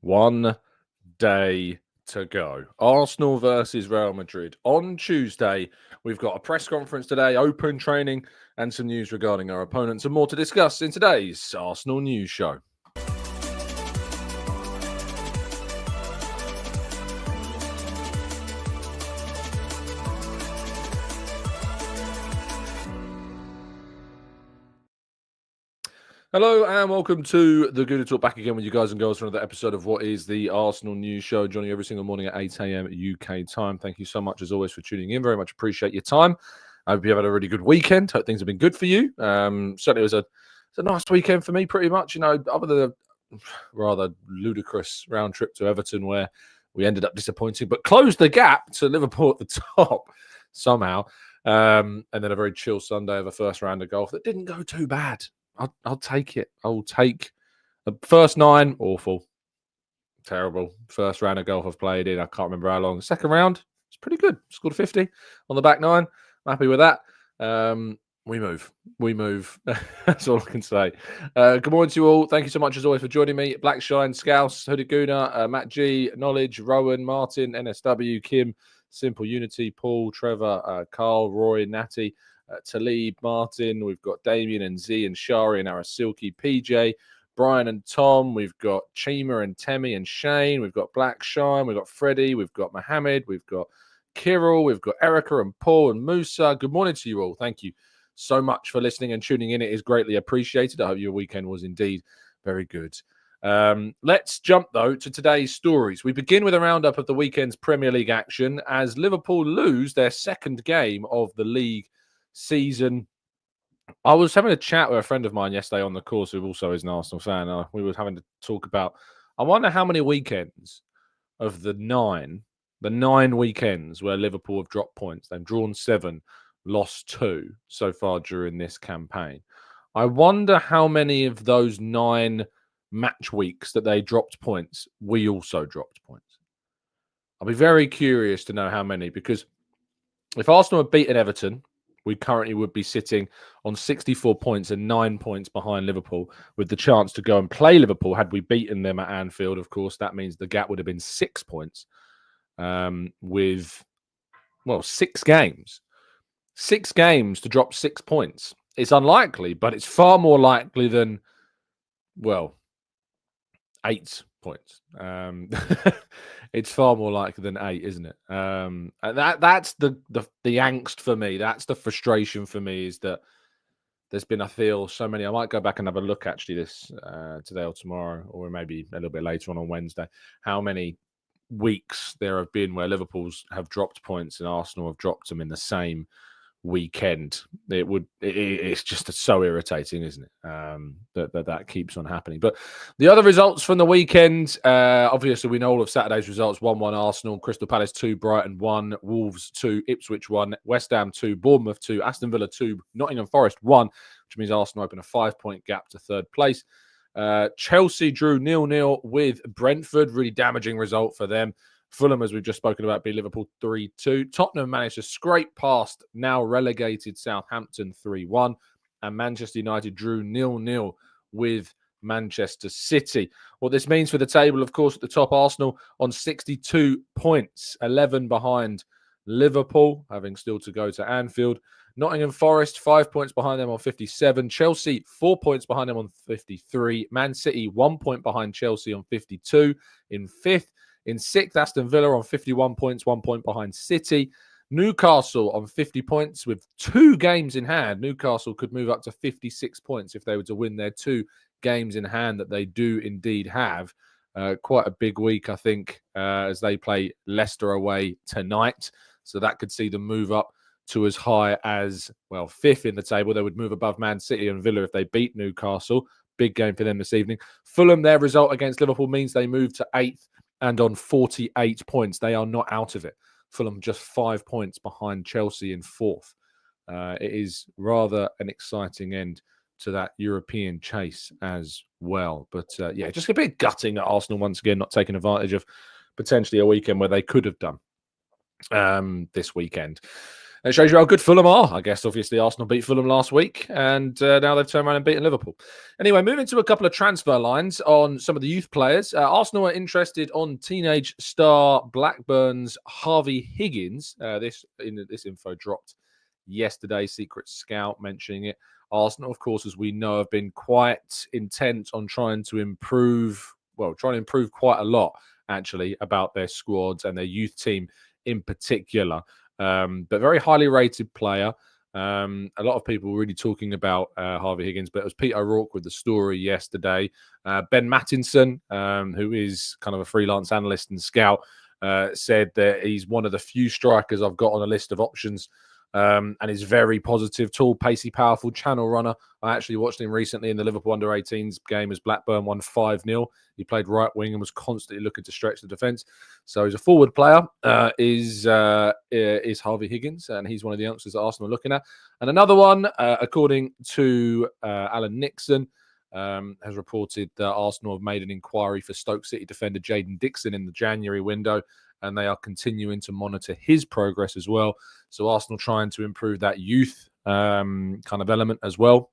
1 day to go. Arsenal versus Real Madrid. On Tuesday, we've got a press conference today, open training, and some news regarding our opponents, and more to discuss in today's Arsenal News Show. Hello and welcome to the Gooner Talk, back again with you guys and girls for another episode of what is the Arsenal News Show, joining you every single morning at 8 a.m. UK time. Thank you so much as always for tuning in. Very much appreciate your time. I hope you had a really good weekend. Hope things have been good for you. Certainly it was a nice weekend for me, pretty much. You know, other than a rather ludicrous round trip to Everton where we ended up disappointing, but closed the gap to Liverpool at the top somehow. And then a very chill Sunday of a first round of golf that didn't go too bad. I'll take it. I'll take the first 9, awful, terrible. First round of golf I've played in, I can't remember how long. The second round, it's pretty good. Scored a 50 on the back 9. I'm happy with that. We move. That's all I can say. Good morning to you all. Thank you so much as always for joining me. Blackshine, Scouse, Hooded Gooner, Matt G, Knowledge, Rowan, Martin, NSW, Kim, Simple Unity, Paul, Trevor, Carl, Roy, Natty, Talib, Martin, we've got Damien and Z and Shari and Arasilki, PJ, Brian and Tom, we've got Chima and Temi and Shane, we've got Blackshine, we've got Freddie, we've got Mohammed, we've got Kirill, we've got Erica and Paul and Musa. Good morning to you all. Thank you so much for listening and tuning in. It is greatly appreciated. I hope your weekend was indeed very good. Let's jump, though, to today's stories. We begin with a roundup of the weekend's Premier League action as Liverpool lose their second game of the league season. I was having a chat with a friend of mine yesterday on the course who also is an Arsenal fan. We were having to talk about, I wonder how many weekends of the nine weekends where Liverpool have dropped points. They've drawn 7, lost 2 so far during this campaign. I wonder how many of those 9 match weeks that they dropped points, we also dropped points. I'll be very curious to know how many, because if Arsenal had beaten Everton, we currently would be sitting on 64 points and 9 points behind Liverpool, with the chance to go and play Liverpool. Had we beaten them at Anfield, of course, that means the gap would have been 6 points with, 6 games. 6 games to drop 6 points. It's unlikely, but it's far more likely than, 8 points. It's far more likely than 8, isn't it? And that's the angst for me. That's the frustration for me, is that there's been, I feel, so many. I might go back and have a look actually this today or tomorrow, or maybe a little bit later on Wednesday, how many weeks there have been where Liverpool's have dropped points and Arsenal have dropped them in the same weekend. It's just so irritating, isn't it? That keeps on happening. But the other results from the weekend, obviously we know all of Saturday's results. 1-1 Arsenal, Crystal Palace 2, Brighton 1, Wolves 2, Ipswich 1, West Ham 2, Bournemouth 2, Aston Villa 2, Nottingham Forest 1, which means Arsenal open a 5-point gap to third place. Chelsea drew 0-0 with Brentford, really damaging result for them. Fulham, as we've just spoken about, beat Liverpool 3-2. Tottenham managed to scrape past now relegated Southampton 3-1. And Manchester United drew 0-0 with Manchester City. What this means for the table, of course, at the top, Arsenal on 62 points, 11 behind Liverpool, having still to go to Anfield. Nottingham Forest, 5 points behind them on 57. Chelsea, 4 points behind them on 53. Man City, 1 point behind Chelsea on 52. In 5th. In 6th, Aston Villa on 51 points, 1 point behind City. Newcastle on 50 points with 2 games in hand. Newcastle could move up to 56 points if they were to win their 2 games in hand that they do indeed have. Quite a big week, I think, as they play Leicester away tonight. So that could see them move up to as high as, 5th in the table. They would move above Man City and Villa if they beat Newcastle. Big game for them this evening. Fulham, their result against Liverpool means they move to 8th. And on 48 points, they are not out of it. Fulham just 5 points behind Chelsea in 4th. It is rather an exciting end to that European chase as well. But just a bit gutting that Arsenal once again not taking advantage of potentially a weekend where they could have done this weekend. It shows you how good Fulham are. I guess, obviously, Arsenal beat Fulham last week, and now they've turned around and beaten Liverpool. Anyway, moving to a couple of transfer lines on some of the youth players. Arsenal are interested on teenage star Blackburn's Harvey Higgins. This info dropped yesterday. Secret Scout mentioning it. Arsenal, of course, as we know, have been quite intent on trying to improve quite a lot, actually, about their squads and their youth team in particular. But very highly rated player. A lot of people were really talking about Harvey Higgins, but it was Peter O'Rourke with the story yesterday. Ben Mattinson, who is kind of a freelance analyst and scout, said that he's one of the few strikers I've got on a list of options. And he's very positive, tall, pacey, powerful channel runner. I actually watched him recently in the Liverpool under-18s game as Blackburn won 5-0. He played right wing and was constantly looking to stretch the defence. So he's a forward player, is Harvey Higgins, and he's one of the youngsters that Arsenal are looking at. And another one, according to Alan Nixon, has reported that Arsenal have made an inquiry for Stoke City defender Jayden Dixon in the January window, and they are continuing to monitor his progress as well. So Arsenal trying to improve that youth kind of element as well,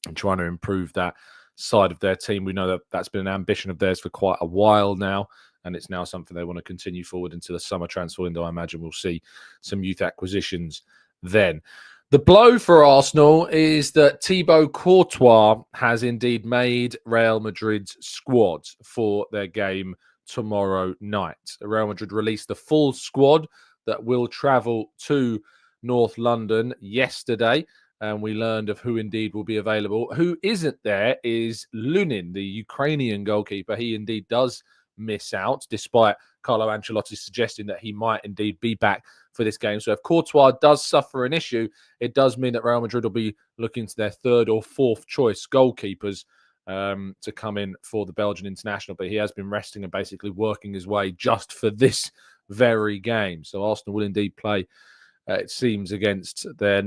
and trying to improve that side of their team. We know that that's been an ambition of theirs for quite a while now, and it's now something they want to continue forward into the summer transfer window. I imagine we'll see some youth acquisitions then. The blow for Arsenal is that Thibaut Courtois has indeed made Real Madrid's squad for their game tomorrow night. Real Madrid released the full squad that will travel to North London yesterday, and we learned of who indeed will be available. Who isn't there is Lunin, the Ukrainian goalkeeper. He indeed does miss out, despite Carlo Ancelotti suggesting that he might indeed be back for this game. So if Courtois does suffer an issue, it does mean that Real Madrid will be looking to their third or fourth choice goalkeepers to come in for the Belgian international. But he has been resting and basically working his way just for this very game. So Arsenal will indeed play, it seems, against their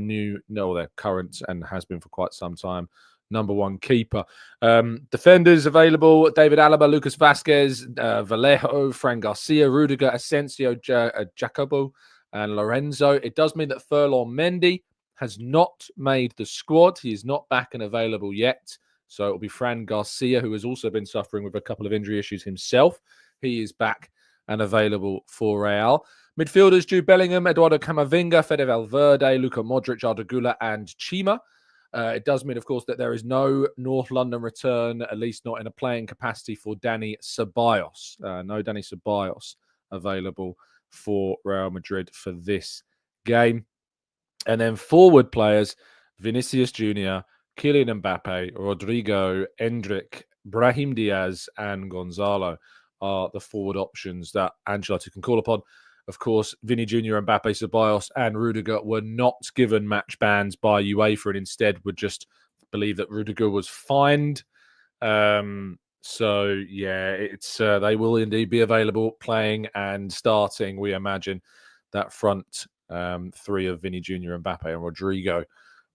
current, and has been for quite some time, number one keeper. Defenders available: David Alaba, Lucas Vasquez, Vallejo, Fran Garcia, Rudiger, Asensio, Jacobo, and Lorenzo. It does mean that Ferland Mendy has not made the squad. He is not back and available yet. So it will be Fran Garcia, who has also been suffering with a couple of injury issues himself. He is back and available for Real. Midfielders: Jude Bellingham, Eduardo Camavinga, Fede Valverde, Luka Modric, Arda Güler, and Chima. It does mean, of course, that there is no North London return, at least not in a playing capacity, for Dani Ceballos. No Dani Ceballos available for Real Madrid for this game. And then forward players: Vinicius Jr., Kylian Mbappe, Rodrigo, Endrick, Brahim Diaz, and Gonzalo are the forward options that Ancelotti can call upon. Of course, Vinny Jr., Mbappe, Ceballos, and Rudiger were not given match bans by UEFA, and instead would just believe that Rudiger was fined. So yeah, it's they will indeed be available, playing and starting. We imagine that front three of Vinny Jr., Mbappe, and Rodrigo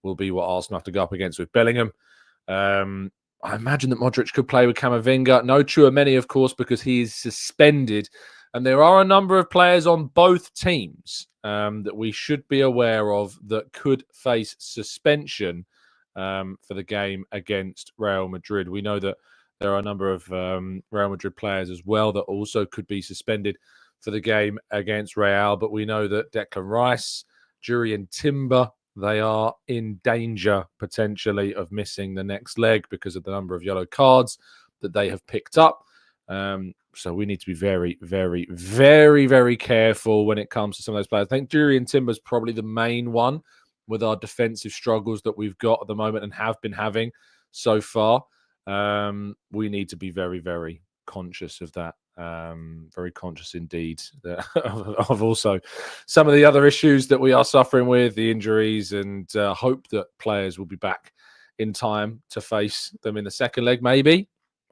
will be what Arsenal have to go up against with Bellingham. I imagine that Modric could play with Camavinga. No Tchouaméni, of course, because he is suspended. And there are a number of players on both teams that we should be aware of that could face suspension for the game against Real Madrid. We know that there are a number of Real Madrid players as well that also could be suspended for the game against Real. But we know that Declan Rice, Jurriën Timber, they are in danger potentially of missing the next leg because of the number of yellow cards that they have picked up. So we need to be very, very, very, very careful when it comes to some of those players. I think Jurriën Timber is probably the main one with our defensive struggles that we've got at the moment and have been having so far. We need to be very, very conscious of that. Very conscious indeed of also some of the other issues that we are suffering with, the injuries, and hope that players will be back in time to face them in the second leg, maybe.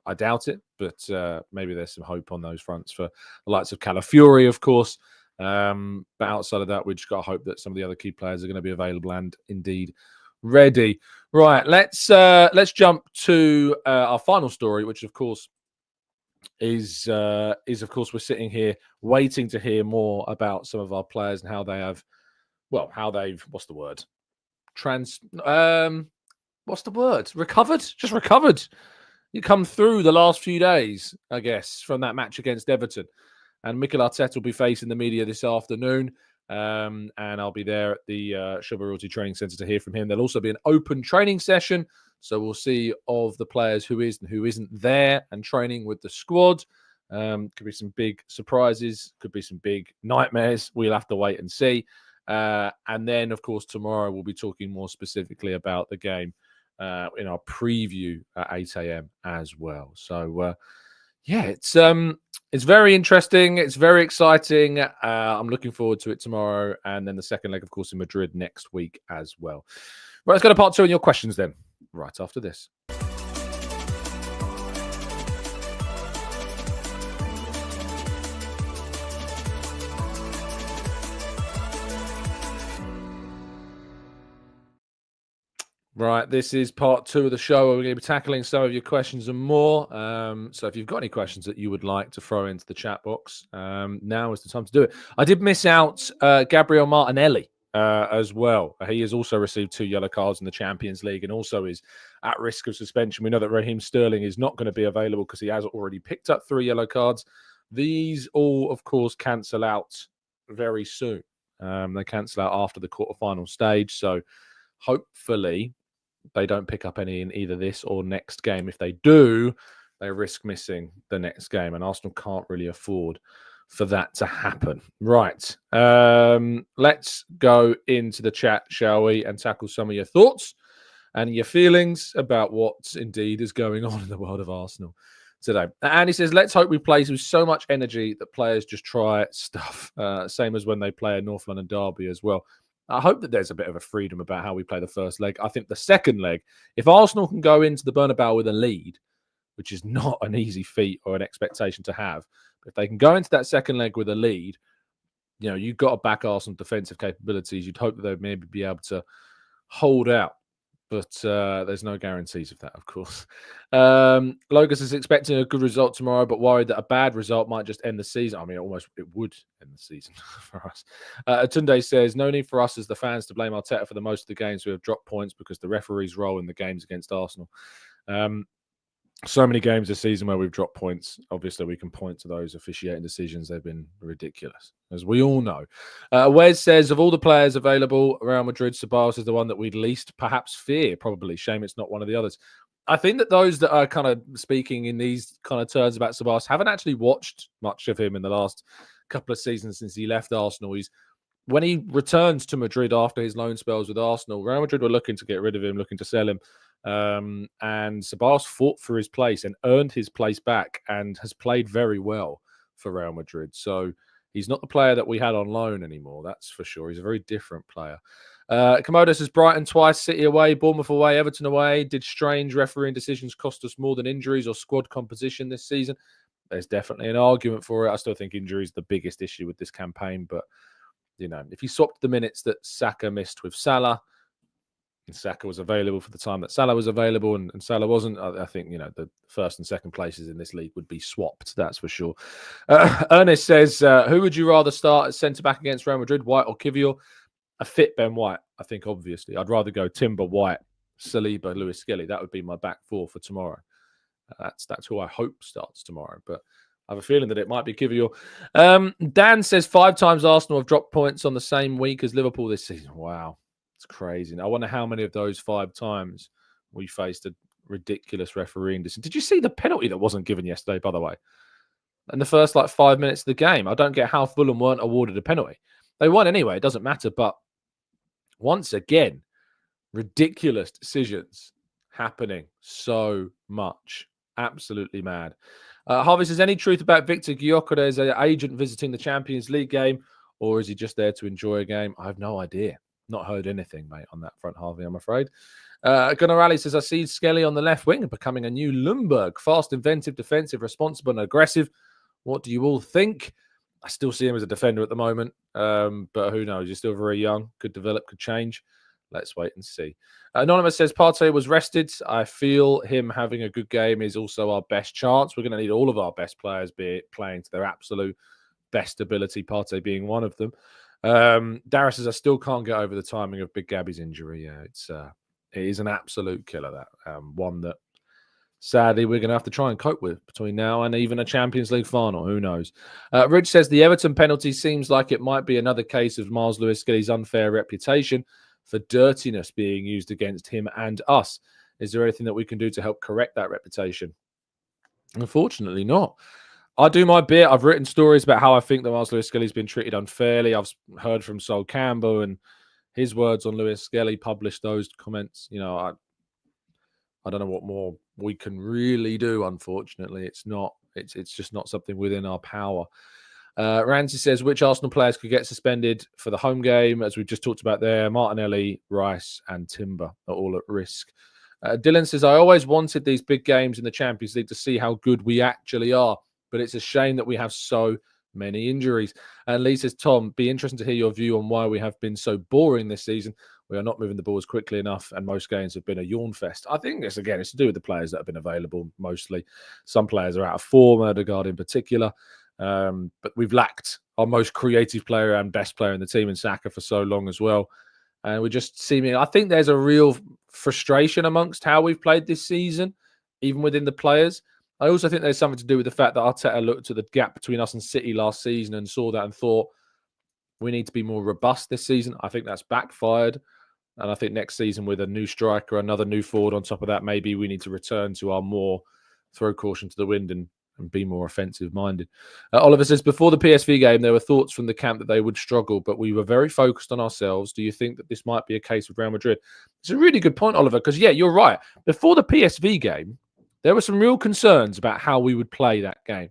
I doubt it, but maybe there's some hope on those fronts for the likes of Calafiori, of course. But outside of that, we just got to hope that some of the other key players are going to be available and indeed ready. Right, let's jump to our final story, which of course is of course we're sitting here waiting to hear more about some of our players and how they have how they've, what's the word? Recovered? Just recovered. You come through the last few days, I guess, from that match against Everton. And Mikel Arteta will be facing the media this afternoon. And I'll be there at the Shubba Realty Training Centre to hear from him. There'll also be an open training session. So we'll see of the players who is and who isn't there and training with the squad. Could be some big surprises. Could be some big nightmares. We'll have to wait and see. And then, of course, tomorrow we'll be talking more specifically about the game in our preview at 8 a.m. as well. So, it's very interesting. It's very exciting. I'm looking forward to it tomorrow. And then the second leg, of course, in Madrid next week as well. Right, let's go to part 2 and your questions then, right after this. Right, this is part 2 of the show where we're going to be tackling some of your questions and more. So if you've got any questions that you would like to throw into the chat box, now is the time to do it. I did miss out Gabriel Martinelli as well. He has also received 2 yellow cards in the Champions League and also is at risk of suspension. We know that Raheem Sterling is not going to be available because he has already picked up 3 yellow cards. These all, of course, cancel out very soon. They cancel out after the quarterfinal stage. So hopefully they don't pick up any in either this or next game. If they do, they risk missing the next game, and Arsenal can't really afford for that to happen. Right. Let's go into the chat, shall we, and tackle some of your thoughts and your feelings about what indeed is going on in the world of Arsenal today. And he says, let's hope we play with so much energy that players just try stuff. Same as when they play a North London derby as well. I hope that there's a bit of a freedom about how we play the first leg. I think the second leg, if Arsenal can go into the Bernabeu with a lead, which is not an easy feat or an expectation to have, but if they can go into that second leg with a lead, you've got to back Arsenal defensive capabilities. You'd hope that they'd maybe be able to hold out. But there's no guarantees of that, of course. Logos is expecting a good result tomorrow, but worried that a bad result might just end the season. I mean, it would end the season for us. Tunde says, no need for us as the fans to blame Arteta for the most of the games we have dropped points because the referee's role in the games against Arsenal. So many games this season where we've dropped points. Obviously, we can point to those officiating decisions. They've been ridiculous, as we all know. Wes says, of all the players available, Real Madrid, Ceballos is the one that we'd least perhaps fear, probably. Shame it's not one of the others. I think that those that are kind of speaking in these kind of terms about Ceballos haven't actually watched much of him in the last couple of seasons since he left Arsenal. When he returned to Madrid after his loan spells with Arsenal, Real Madrid were looking to get rid of him, looking to sell him. And Ceballos fought for his place and earned his place back and has played very well for Real Madrid. So he's not the player that we had on loan anymore, that's for sure. He's a very different player. Komodo says Brighton twice, City away, Bournemouth away, Everton away. Did strange refereeing decisions cost us more than injuries or squad composition this season? There's definitely an argument for it. I still think injury is the biggest issue with this campaign. But, if you swapped the minutes that Saka missed with Salah, and Saka was available for the time that Salah was available and Salah wasn't, I think, the first and second places in this league would be swapped, that's for sure. Ernest says, who would you rather start at centre-back against Real Madrid, White or Kivior? A fit Ben White, I think, obviously. I'd rather go Timber, White, Saliba, Lewis Skelly. That would be my back four for tomorrow. That's who I hope starts tomorrow, but I have a feeling that it might be Kivior. Dan says 5 times Arsenal have dropped points on the same week as Liverpool this season. Wow. It's crazy. I wonder how many of those 5 times we faced a ridiculous refereeing decision. Did you see the penalty that wasn't given yesterday, by the way? In the first 5 minutes of the game. I don't get how Fulham weren't awarded a penalty. They won anyway. It doesn't matter. But once again, ridiculous decisions happening so much. Absolutely mad. Harvey says, any truth about Victor Gyökeres, an agent visiting the Champions League game, or is he just there to enjoy a game? I have no idea. Not heard anything, mate, on that front, Harvey, I'm afraid. Gunnar Rally says, I see Skelly on the left wing becoming a new Lundberg. Fast, inventive, defensive, responsible, and aggressive. What do you all think? I still see him as a defender at the moment, but who knows? He's still very young. Could develop, could change. Let's wait and see. Anonymous says, Partey was rested. I feel him having a good game is also our best chance. We're going to need all of our best players playing to their absolute best ability, Partey being one of them. Darius says, I still can't get over the timing of Big Gabby's injury. Yeah, it is an absolute killer, that. One that sadly we're going to have to try and cope with between now and even a Champions League final. Who knows? Rich says, the Everton penalty seems like it might be another case of Miles Lewis-Skelly's unfair reputation for dirtiness being used against him and us. Is there anything that we can do to help correct that reputation? Unfortunately not. I do my bit. I've written stories about how I think that Miles Lewis-Skelly's been treated unfairly. I've heard from Sol Campbell and his words on Lewis-Skelly, published those comments. You know, I don't know what more we can really do, unfortunately. It's just not something within our power. Ramsey says, which Arsenal players could get suspended for the home game? As we've just talked about there, Martinelli, Rice and Timber are all at risk. Dylan says, I always wanted these big games in the Champions League to see how good we actually are, but it's a shame that we have so many injuries. And Lee says, Tom, be interesting to hear your view on why we have been so boring this season. We are not moving the balls quickly enough, and most games have been a yawn fest. I think this, again, it's to do with the players that have been available mostly. Some players are out of form, Odegaard in particular. But we've lacked our most creative player and best player in the team in Saka for so long as well. And we're just seeming, I think there's a real frustration amongst how we've played this season, even within the players. I also think there's something to do with the fact that Arteta looked at the gap between us and City last season and saw that and thought, we need to be more robust this season. I think that's backfired. And I think next season with a new striker, another new forward on top of that, maybe we need to return to our more throw caution to the wind and be more offensive-minded. Oliver says, before the PSV game, there were thoughts from the camp that they would struggle, but we were very focused on ourselves. Do you think that this might be a case with Real Madrid? It's a really good point, Oliver, because, yeah, you're right. Before the PSV game, there were some real concerns about how we would play that game.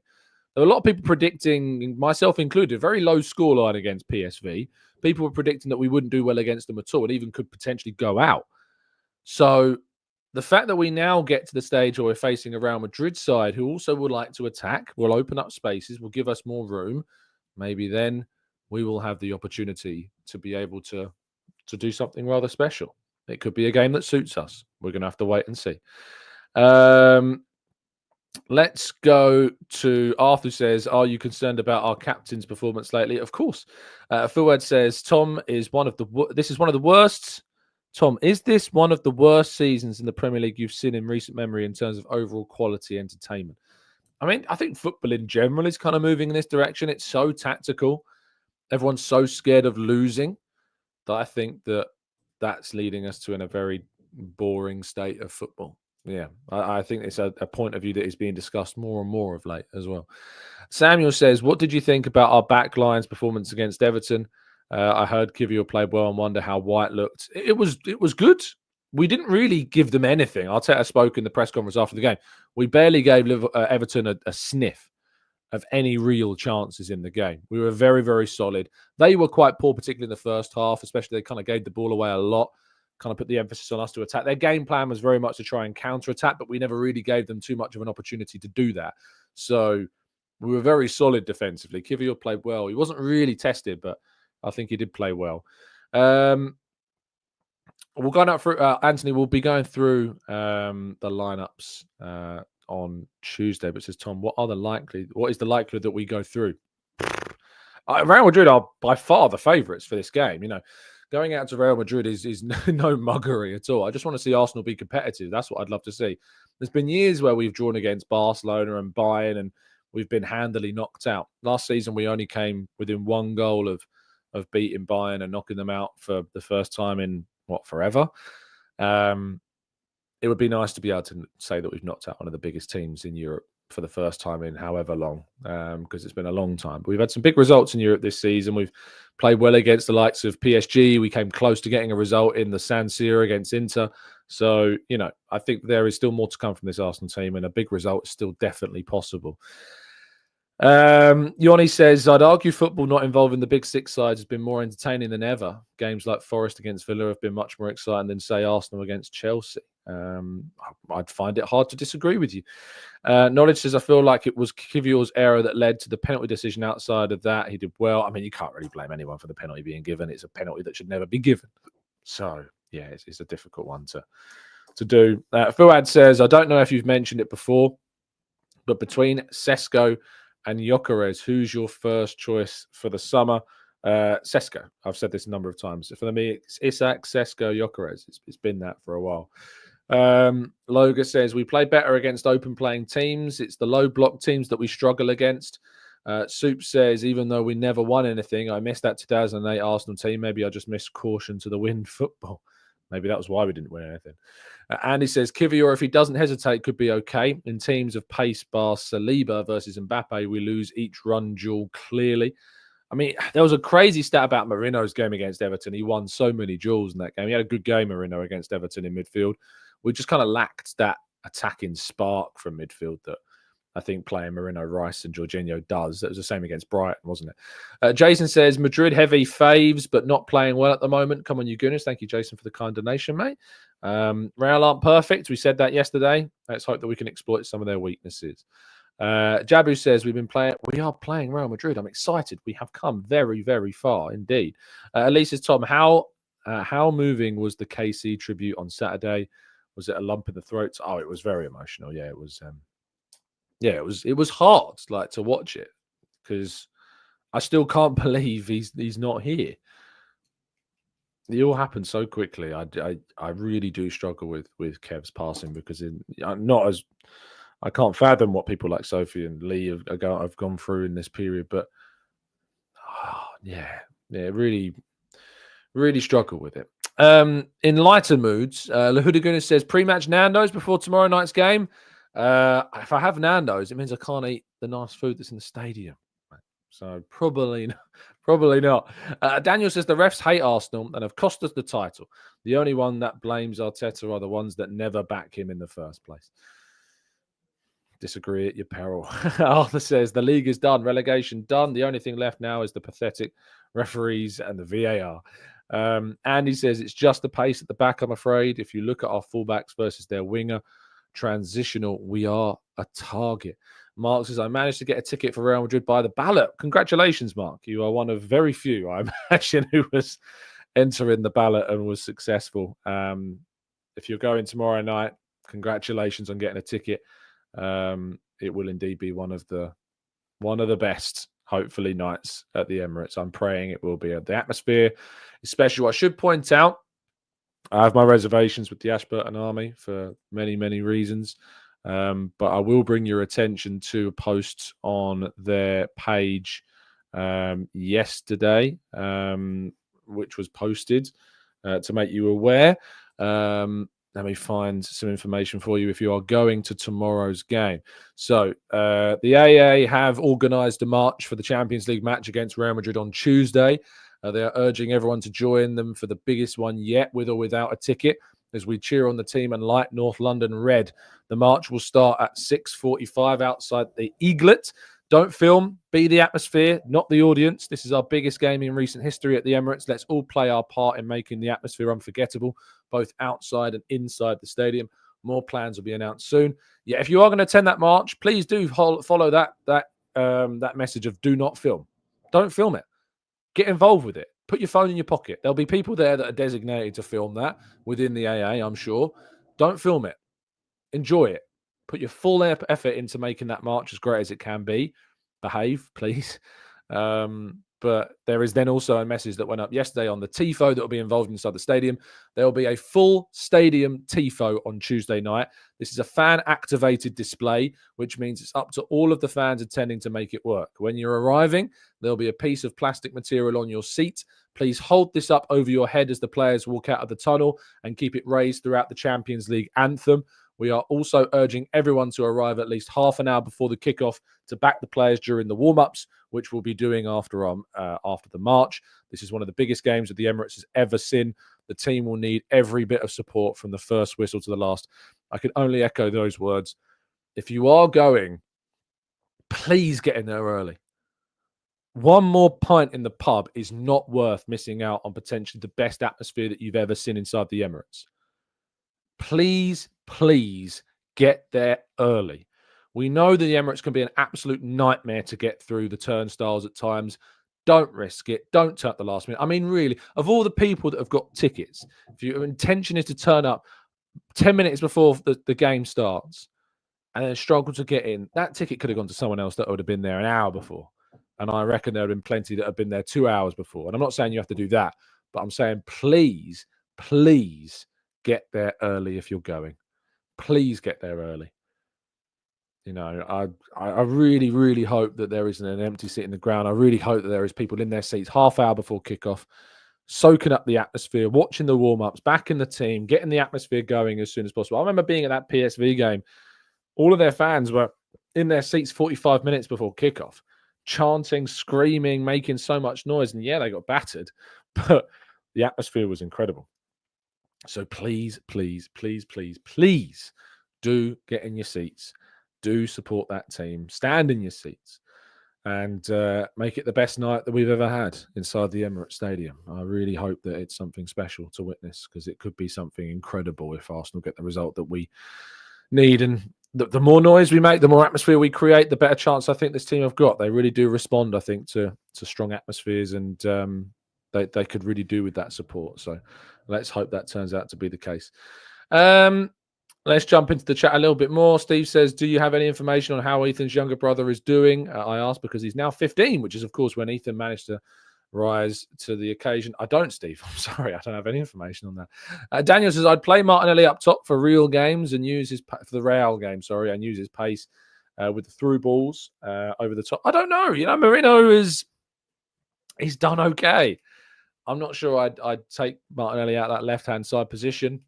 There were a lot of people predicting, myself included, a very low scoreline against PSV. People were predicting that we wouldn't do well against them at all and even could potentially go out. So the fact that we now get to the stage where we're facing a Real Madrid side who also would like to attack, will open up spaces, will give us more room, maybe then we will have the opportunity to be able to do something rather special. It could be a game that suits us. We're going to have to wait and see. Let's go to Arthur says, are you concerned about our captain's performance lately? Of course. Fuad says, Tom is this is one of the worst. Tom, is this one of the worst seasons in the Premier League you've seen in recent memory in terms of overall quality entertainment? I mean, I think football in general is kind of moving in this direction. It's so tactical. Everyone's so scared of losing that I think that that's leading us to a very boring state of football. Yeah, I think it's a point of view that is being discussed more and more of late as well. Samuel says, what did you think about our back line's performance against Everton? I heard Kivior played well and wonder how White looked. It was good. We didn't really give them anything. Arteta spoke in the press conference after the game. We barely gave Everton a sniff of any real chances in the game. We were very, very solid. They were quite poor, particularly in the first half, especially they kind of gave the ball away a lot, kind of put the emphasis on us to attack. Their game plan was very much to try and counter-attack, but we never really gave them too much of an opportunity to do that. So we were very solid defensively. Kivior played well. He wasn't really tested, but I think he did play well. We'll go out through, Anthony will be going through the lineups on Tuesday, but says, Tom, what is the likelihood that we go through? Real Madrid are by far the favourites for this game. You know, going out to Real Madrid is no muggery at all. I just want to see Arsenal be competitive. That's what I'd love to see. There's been years where we've drawn against Barcelona and Bayern and we've been handily knocked out. Last season, we only came within one goal of beating Bayern and knocking them out for the first time in, forever. It would be nice to be able to say that we've knocked out one of the biggest teams in Europe for the first time in however long, because it's been a long time. But we've had some big results in Europe this season. We've played well against the likes of PSG. We came close to getting a result in the San Siro against Inter. So, you know, I think there is still more to come from this Arsenal team, and a big result is still definitely possible. Yoni says, I'd argue football not involving the big six sides has been more entertaining than ever. Games like Forest against Villa have been much more exciting than, say, Arsenal against Chelsea. I'd find it hard to disagree with you. Knowledge says, I feel like it was Kivior's error that led to the penalty decision. Outside of that, he did well. I mean, you can't really blame anyone for the penalty being given. It's a penalty that should never be given. So, yeah, it's a difficult one to do. Fuad says, I don't know if you've mentioned it before, but between Sesko and Gyökeres, who's your first choice for the summer? Sesko. I've said this a number of times. For me, it's Isak, Sesko, Gyökeres. It's been that for a while. Loga says, we play better against open playing teams. It's the low block teams that we struggle against. Soup says, even though we never won anything, I missed that 2008 Arsenal team. Maybe I just missed caution to the wind football. Maybe that was why we didn't win anything. Andy says, Kivior, if he doesn't hesitate, could be okay. In teams of pace bar Saliba versus Mbappe, we lose each run duel clearly. I mean, there was a crazy stat about Marino's game against Everton. He won so many duels in that game. He had a good game, Marino, against Everton in midfield. We just kind of lacked that attacking spark from midfield that I think playing Marino, Rice and Jorginho does. That was the same against Brighton, wasn't it? Jason says, Madrid heavy faves, but not playing well at the moment. Come on, you Gooners. Thank you, Jason, for the kind donation, mate. Real aren't perfect. We said that yesterday. Let's hope that we can exploit some of their weaknesses. Jabu says, we are playing Real Madrid. I'm excited. We have come very, very far indeed. Elisa's Tom, how moving was the KC tribute on Saturday? Was it a lump in the throat? Oh, it was very emotional. Yeah, it was. It was hard, like, to watch it, because I still can't believe he's not here. It all happened so quickly. I really do struggle with Kev's passing, because I can't fathom what people like Sophie and Lee have gone through in this period. But really, really struggle with it. In lighter moods, Lahudaguna says, pre-match Nando's before tomorrow night's game. If I have Nando's, it means I can't eat the nice food that's in the stadium. So probably not. Daniel says the refs hate Arsenal and have cost us the title. The only one that blames Arteta are the ones that never back him in the first place. Disagree at your peril. Arthur says the league is done. Relegation done. The only thing left now is the pathetic referees and the VAR. Andy says it's just the pace at the back, I'm afraid. If you look at our fullbacks versus their winger, transitional, we are a target. Mark says, I managed to get a ticket for Real Madrid by the ballot. Congratulations, Mark. You are one of very few, I imagine, who was entering the ballot and was successful. If you're going tomorrow night, congratulations on getting a ticket. It will indeed be one of the best, hopefully, nights at the Emirates. I'm praying it will be. The atmosphere is special. I should point out, I have my reservations with the Ashburton Army for many, many reasons. But I will bring your attention to a post on their page yesterday, which was posted to make you aware. Let me find some information for you if you are going to tomorrow's game. So the AA have organised a march for the Champions League match against Real Madrid on Tuesday. They are urging everyone to join them for the biggest one yet, with or without a ticket, as we cheer on the team and light North London red. The march will start at 6:45 outside the Eaglet. Don't film, be the atmosphere, not the audience. This is our biggest game in recent history at the Emirates. Let's all play our part in making the atmosphere unforgettable, both outside and inside the stadium. More plans will be announced soon. Yeah, if you are going to attend that march, please do follow that message of do not film. Don't film it. Get involved with it. Put your phone in your pocket. There'll be people there that are designated to film that within the AA, I'm sure. Don't film it. Enjoy it. Put your full effort into making that march as great as it can be. Behave, please. But there is then also a message that went up yesterday on the TIFO that will be involved inside the stadium. There will be a full stadium TIFO on Tuesday night. This is a fan-activated display, which means it's up to all of the fans attending to make it work. When you're arriving, there'll be a piece of plastic material on your seat. Please hold this up over your head as the players walk out of the tunnel and keep it raised throughout the Champions League anthem. We are also urging everyone to arrive at least half an hour before the kickoff to back the players during the warm-ups, which we'll be doing after the march. This is one of the biggest games that the Emirates has ever seen. The team will need every bit of support from the first whistle to the last. I can only echo those words. If you are going, please get in there early. One more pint in the pub is not worth missing out on potentially the best atmosphere that you've ever seen inside the Emirates. Please get there early. We know that the Emirates can be an absolute nightmare to get through the turnstiles at times. Don't risk it. Don't turn up the last minute. I mean, really, of all the people that have got tickets, if your intention is to turn up 10 minutes before the game starts and then struggle to get in, that ticket could have gone to someone else that would have been there an hour before. And I reckon there have been plenty that have been there 2 hours before. And I'm not saying you have to do that, but I'm saying please, please get there early if you're going. Please get there early. You know, I really, really hope that there isn't an empty seat in the ground. I really hope that there is people in their seats half hour before kickoff, soaking up the atmosphere, watching the warm-ups, back in the team, getting the atmosphere going as soon as possible. I remember being at that PSV game. All of their fans were in their seats 45 minutes before kickoff, chanting, screaming, making so much noise. And yeah, they got battered, but the atmosphere was incredible. So please, please, please, please, please do get in your seats. Do support that team. Stand in your seats and make it the best night that we've ever had inside the Emirates Stadium. I really hope that it's something special to witness, because it could be something incredible if Arsenal get the result that we need. And the more noise we make, the more atmosphere we create, the better chance I think this team have got. They really do respond, I think, to strong atmospheres, and they could really do with that support. So let's hope that turns out to be the case. Let's jump into the chat a little bit more. Steve says, do you have any information on how Ethan's younger brother is doing? I asked because he's now 15, which is, of course, when Ethan managed to rise to the occasion. I don't, Steve. I'm sorry. I don't have any information on that. Daniel says, I'd play Martinelli up top for real games and use his, for the Real game, sorry, and use his pace with the through balls over the top. I don't know. You know, Marino he's done okay. I'm not sure I'd take Martinelli out that left-hand side position.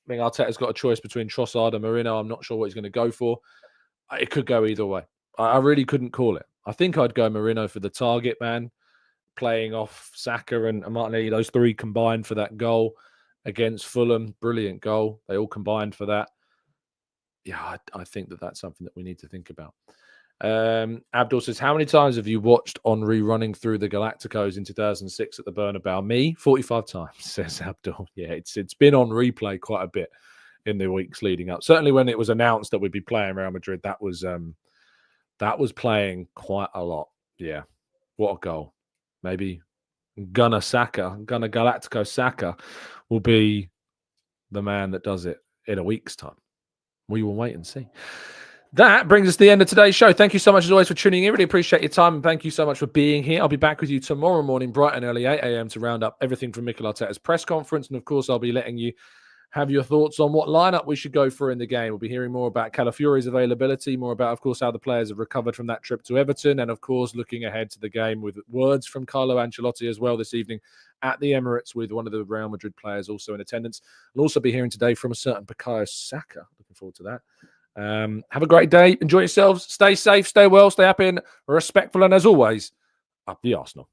I think Arteta's got a choice between Trossard and Marino. I'm not sure what he's going to go for. It could go either way. I really couldn't call it. I think I'd go Marino for the target man, playing off Saka and Martinelli. Those three combined for that goal against Fulham. Brilliant goal. They all combined for that. Yeah, I think that's something that we need to think about. Abdul says, how many times have you watched Henry running through the Galacticos in 2006 at the Bernabeu? Me, 45 times, says Abdul. Yeah, it's been on replay quite a bit in the weeks leading up. Certainly when it was announced that we'd be playing Real Madrid, that was playing quite a lot. Yeah, what a goal. Maybe Gunnar Galactico Saka will be the man that does it in a week's time. We will wait and see. That brings us to the end of today's show. Thank you so much, as always, for tuning in. Really appreciate your time, and thank you so much for being here. I'll be back with you tomorrow morning, bright and early, 8 a.m, to round up everything from Mikel Arteta's press conference. And, of course, I'll be letting you have your thoughts on what lineup we should go for in the game. We'll be hearing more about Calafiori's availability, more about, of course, how the players have recovered from that trip to Everton, and, of course, looking ahead to the game with words from Carlo Ancelotti as well this evening at the Emirates, with one of the Real Madrid players also in attendance. We'll also be hearing today from a certain Bukayo Saka. Looking forward to that. Have a great day. Enjoy yourselves. Stay safe, stay well, stay happy and respectful. And as always, up the Arsenal.